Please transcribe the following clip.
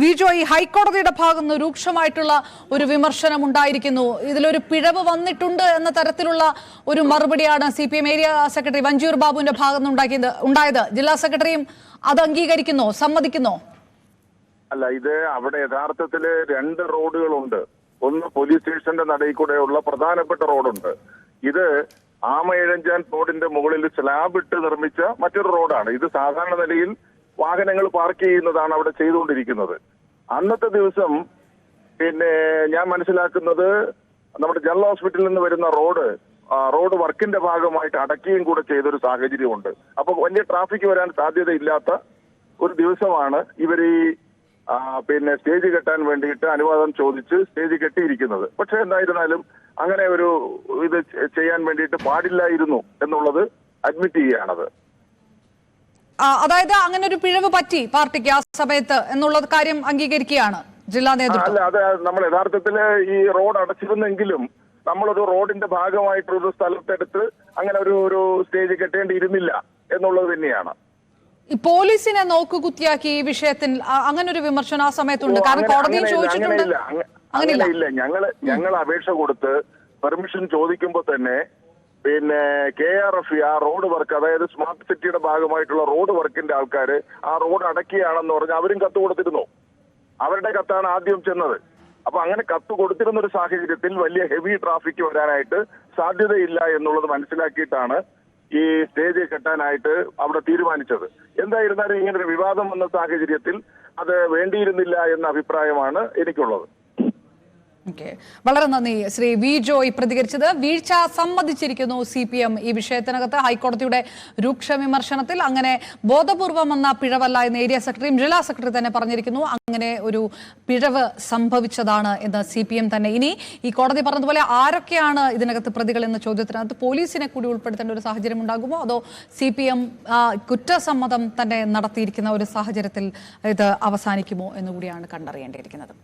വിജോയ്, ഹൈക്കോടതിയുടെ ഭാഗത്ത് നിന്ന് രൂക്ഷമായിട്ടുള്ള ഒരു വിമർശനം ഉണ്ടായിരിക്കുന്നു. ഇതിലൊരു പിഴവ് വന്നിട്ടുണ്ട് എന്ന തരത്തിലുള്ള ഒരു മറുപടിയാണ് CPM ഏരിയ സെക്രട്ടറി വഞ്ചൂർ ബാബുവിന്റെ ഭാഗത്ത് നിന്ന് ഉണ്ടായത്. ജില്ലാ സെക്രട്ടറിയും അത് അംഗീകരിക്കുന്നോ, സമ്മതിക്കുന്നോ? അല്ല, ഇത് അവിടെ യഥാർത്ഥത്തില് രണ്ട് റോഡുകളുണ്ട്. ഒന്ന് പോലീസ് സ്റ്റേഷന്റെ നടയിൽ കൂടെയുള്ള പ്രധാനപ്പെട്ട റോഡുണ്ട്. ഇത് ആമയിഴഞ്ചാൻ റോഡിന്റെ മുകളിൽ സ്ലാബ് ഇട്ട് നിർമ്മിച്ച മറ്റൊരു റോഡാണ്. ഇത് സാധാരണ നിലയിൽ വാഹനങ്ങൾ പാർക്ക് ചെയ്യുന്നതാണ് അവിടെ ചെയ്തുകൊണ്ടിരിക്കുന്നത്. അന്നത്തെ ദിവസം ഞാൻ മനസ്സിലാക്കുന്നത് നമ്മുടെ ജനറൽ ഹോസ്പിറ്റലിൽ നിന്ന് വരുന്ന റോഡ് വർക്കിന്റെ ഭാഗമായിട്ട് അടയ്ക്കുകയും കൂടെ ചെയ്തൊരു സാഹചര്യമുണ്ട്. അപ്പൊ വലിയ ട്രാഫിക് വരാൻ സാധ്യതയില്ലാത്ത ഒരു ദിവസമാണ് ഇവർ ഈ സ്റ്റേജ് കെട്ടാൻ വേണ്ടിയിട്ട് അനുവാദം ചോദിച്ച് സ്റ്റേജ് കെട്ടിയിരിക്കുന്നത്. പക്ഷെ എന്തായിരുന്നാലും അങ്ങനെ ഒരു ഇത് ചെയ്യാൻ വേണ്ടിയിട്ട് പാടില്ലായിരുന്നു എന്നുള്ളത് അഡ്മിറ്റ് ചെയ്യുകയാണത്. അതായത് അങ്ങനെ ഒരു പിഴവ് പറ്റി പാർട്ടിക്ക് ആ സമയത്ത് എന്നുള്ള കാര്യം അംഗീകരിക്കുകയാണ് ജില്ലാ നേതൃത്വം. അല്ല, അത് നമ്മൾ യഥാർത്ഥത്തില് ഈ റോഡ് അടച്ചിരുന്നെങ്കിലും നമ്മളൊരു റോഡിന്റെ ഭാഗമായിട്ടൊരു സ്ഥലത്തെടുത്ത് അങ്ങനെ ഒരു സ്റ്റേജ് കെട്ടേണ്ടിയിരുന്നില്ല എന്നുള്ളത് തന്നെയാണ്. ഈ പോലീസിനെ നോക്കുകുത്തിയാക്കി ഈ വിഷയത്തിൽ അങ്ങനെ ഒരു വിമർശനം ആ സമയത്തുണ്ട്. കാരണം കോടതിയിൽ ചോദിച്ചിട്ടുണ്ട്. അങ്ങനെയില്ല. ഞങ്ങൾ അപേക്ഷ കൊടുത്ത് പെർമിഷൻ ചോദിക്കുമ്പോൾ തന്നെ KRF ആ റോഡ് വർക്ക്, അതായത് സ്മാർട്ട് സിറ്റിയുടെ ഭാഗമായിട്ടുള്ള റോഡ് വർക്കിന്റെ ആൾക്കാര് ആ റോഡ് അടക്കുകയാണെന്ന് പറഞ്ഞ് അവരും കത്ത് കൊടുത്തിരുന്നു. അവരുടെ കത്താണ് ആദ്യം ചെന്നത്. അപ്പൊ അങ്ങനെ കത്ത് കൊടുത്തിരുന്ന ഒരു സാഹചര്യത്തിൽ വലിയ ഹെവി ട്രാഫിക് വരാനായിട്ട് സാധ്യതയില്ല എന്നുള്ളത് മനസ്സിലാക്കിയിട്ടാണ് ഈ സ്റ്റേജ് കെട്ടാനായിട്ട് അവിടെ തീരുമാനിച്ചത്. എന്തായിരുന്നാലും ഇങ്ങനൊരു വിവാദം വന്ന സാഹചര്യത്തിൽ അത് വേണ്ടിയിരുന്നില്ല എന്ന അഭിപ്രായമാണ് എനിക്കുള്ളത്. വളരെ നന്ദി ശ്രീ വിജോയ് പ്രതികരിച്ചത്. വീഴ്ച സമ്മതിച്ചിരിക്കുന്നു CPM ഈ വിഷയത്തിനകത്ത്. ഹൈക്കോടതിയുടെ രൂക്ഷ വിമർശനത്തിൽ അങ്ങനെ ബോധപൂർവം വന്ന പിഴവല്ല എന്ന് ഏരിയ സെക്രട്ടറിയും ജില്ലാ സെക്രട്ടറി തന്നെ പറഞ്ഞിരിക്കുന്നു. അങ്ങനെ ഒരു പിഴവ് സംഭവിച്ചതാണ് എന്ന് CPM തന്നെ. ഇനി ഈ കോടതി പറഞ്ഞതുപോലെ ആരൊക്കെയാണ് ഇതിനകത്ത് പ്രതികൾ എന്ന ചോദ്യത്തിനകത്ത് പോലീസിനെ കൂടി ഉൾപ്പെടുത്തേണ്ട ഒരു സാഹചര്യം ഉണ്ടാകുമോ, അതോ CPM കുറ്റസമ്മതം തന്നെ നടത്തിയിരിക്കുന്ന ഒരു സാഹചര്യത്തിൽ ഇത് അവസാനിക്കുമോ എന്നുകൂടിയാണ് കണ്ടറിയേണ്ടിയിരിക്കുന്നത്.